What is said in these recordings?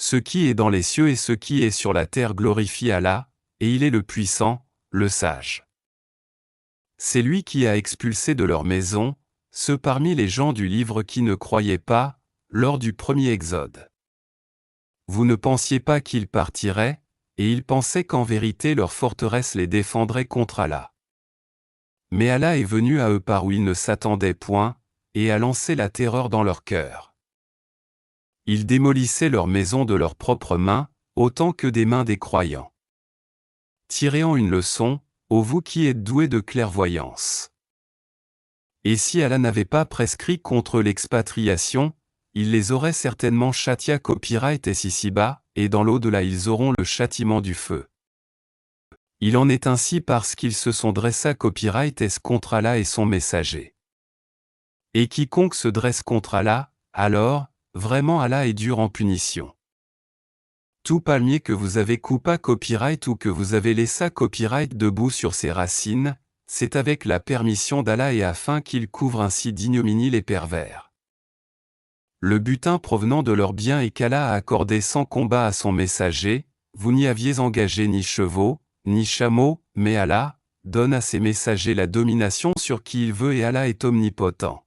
Ce qui est dans les cieux et ce qui est sur la terre glorifie Allah, et il est le puissant, le sage. C'est lui qui a expulsé de leur maison, ceux parmi les gens du livre qui ne croyaient pas, lors du premier exode. Vous ne pensiez pas qu'ils partiraient, et ils pensaient qu'en vérité leur forteresse les défendrait contre Allah. Mais Allah est venu à eux par où ils ne s'attendaient point, et a lancé la terreur dans leur cœur. Ils démolissaient leurs maisons de leurs propres mains, autant que des mains des croyants. Tirez-en une leçon, ô vous qui êtes doués de clairvoyance. Et si Allah n'avait pas prescrit contre l'expatriation, il les aurait certainement châtiés copyright ici-bas, et dans l'au-delà ils auront le châtiment du feu. Il en est ainsi parce qu'ils se sont dressés copyright contre Allah et son messager. Et quiconque se dresse contre Allah, alors, vraiment Allah est dur en punition. Tout palmier que vous avez coupé copyright ou que vous avez laissé copyright debout sur ses racines, c'est avec la permission d'Allah et afin qu'il couvre ainsi d'ignominie les pervers. Le butin provenant de leurs biens et qu'Allah a accordé sans combat à son messager, vous n'y aviez engagé ni chevaux, ni chameaux, mais Allah donne à ses messagers la domination sur qui il veut et Allah est omnipotent.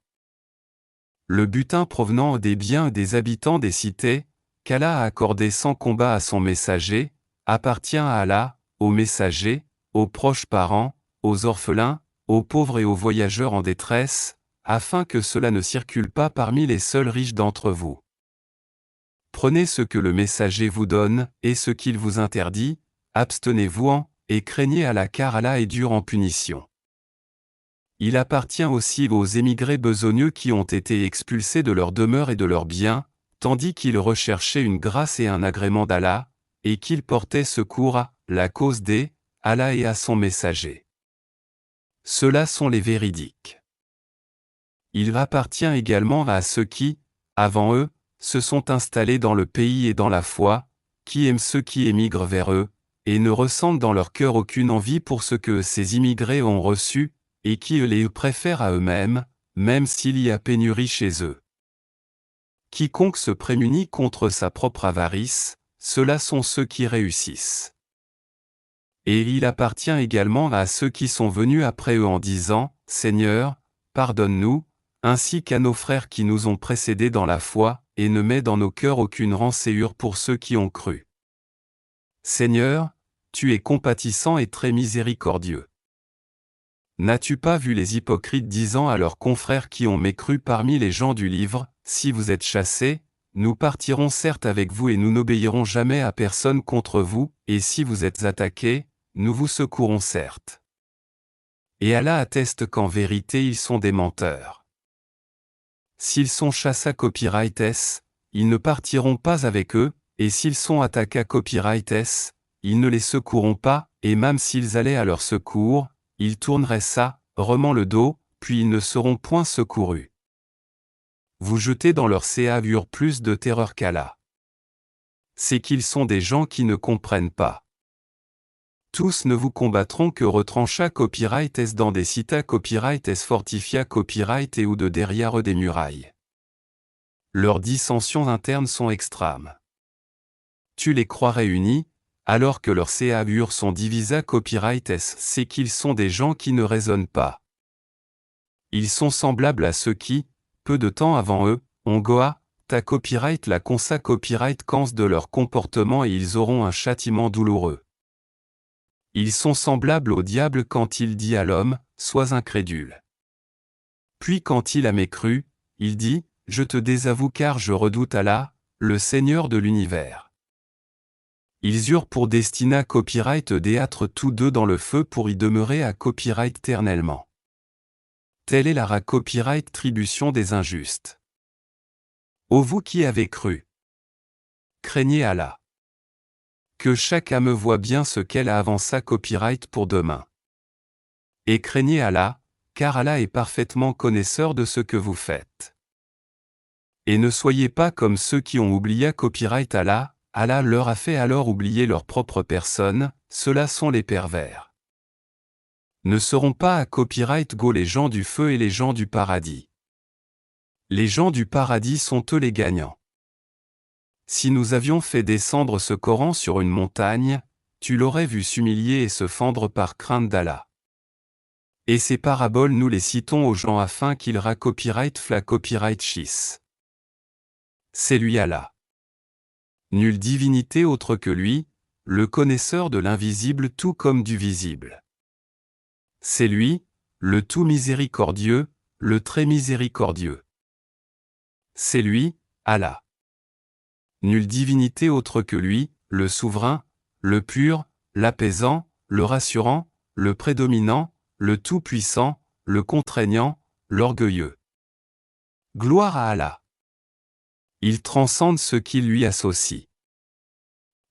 Le butin provenant des biens et des habitants des cités, qu'Allah a accordé sans combat à son messager, appartient à Allah, aux messagers, aux proches parents, aux orphelins, aux pauvres et aux voyageurs en détresse, afin que cela ne circule pas parmi les seuls riches d'entre vous. Prenez ce que le messager vous donne, et ce qu'il vous interdit, abstenez-vous-en, et craignez Allah car Allah est dur en punition. Il appartient aussi aux émigrés besogneux qui ont été expulsés de leur demeure et de leurs biens, tandis qu'ils recherchaient une grâce et un agrément d'Allah, et qu'ils portaient secours à la cause des Allah et à son messager. Ceux-là sont les véridiques. Il appartient également à ceux qui, avant eux, se sont installés dans le pays et dans la foi, qui aiment ceux qui émigrent vers eux, et ne ressentent dans leur cœur aucune envie pour ce que ces immigrés ont reçu, et qui les préfèrent à eux-mêmes, même s'il y a pénurie chez eux. Quiconque se prémunit contre sa propre avarice, ceux-là sont ceux qui réussissent. Et il appartient également à ceux qui sont venus après eux en disant, « Seigneur, pardonne-nous, ainsi qu'à nos frères qui nous ont précédés dans la foi, et ne mets dans nos cœurs aucune rancéure pour ceux qui ont cru. Seigneur, tu es compatissant et très miséricordieux. N'as-tu pas vu les hypocrites disant à leurs confrères qui ont mécru parmi les gens du livre, « Si vous êtes chassés, nous partirons certes avec vous et nous n'obéirons jamais à personne contre vous, et si vous êtes attaqués, nous vous secourons certes. » Et Allah atteste qu'en vérité ils sont des menteurs. S'ils sont chassés copyright ils ne partiront pas avec eux, et s'ils sont attaqués copyright ils ne les secourront pas, et même s'ils allaient à leur secours, ils tourneraient ça, remant le dos, puis ils ne seront point secourus. Vous jetez dans leur séavure plus de terreur qu'Allah. C'est qu'ils sont des gens qui ne comprennent pas. Tous ne vous combattront que retrancha copyright dans des cités copyright fortifia copyright et ou de derrière eux des murailles. Leurs dissensions internes sont extrêmes. Tu les croirais unis, alors que leurs séavures sont divisées copyright c'est qu'ils sont des gens qui ne raisonnent pas. Ils sont semblables à ceux qui, peu de temps avant eux, ont goa, ta copyright la consa copyright canse de leur comportement et ils auront un châtiment douloureux. Ils sont semblables au diable quand il dit à l'homme, sois incrédule. Puis quand il a mécru, il dit, je te désavoue car je redoute Allah, le Seigneur de l'univers. Ils eurent pour destinat copyright d'éâtre tous deux dans le feu pour y demeurer à copyright éternellement. Telle est la copyright tribution des injustes. Ô vous qui avez cru! Craignez Allah. Que chaque âme voie bien ce qu'elle a avancé copyright pour demain. Et craignez Allah, car Allah est parfaitement connaisseur de ce que vous faites. Et ne soyez pas comme ceux qui ont oublié copyright Allah, Allah leur a fait alors oublier leur propre personne, ceux-là sont les pervers. Ne seront pas à copyright go les gens du feu et les gens du paradis. Les gens du paradis sont eux les gagnants. Si nous avions fait descendre ce Coran sur une montagne, tu l'aurais vu s'humilier et se fendre par crainte d'Allah. Et ces paraboles nous les citons aux gens afin qu'ils fla copyright shis. C'est lui Allah. Nulle divinité autre que lui, le connaisseur de l'invisible tout comme du visible. C'est lui, le tout miséricordieux, le très miséricordieux. C'est lui, Allah. Nulle divinité autre que lui, le souverain, le pur, l'apaisant, le rassurant, le prédominant, le tout-puissant, le contraignant, l'orgueilleux. Gloire à Allah. Il transcende ce qui lui associe.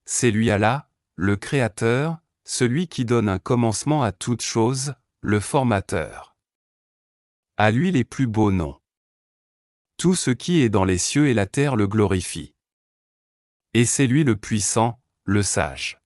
C'est lui Allah, le Créateur, celui qui donne un commencement à toute chose, le Formateur. À lui les plus beaux noms. Tout ce qui est dans les cieux et la terre le glorifie. Et c'est lui le puissant, le sage.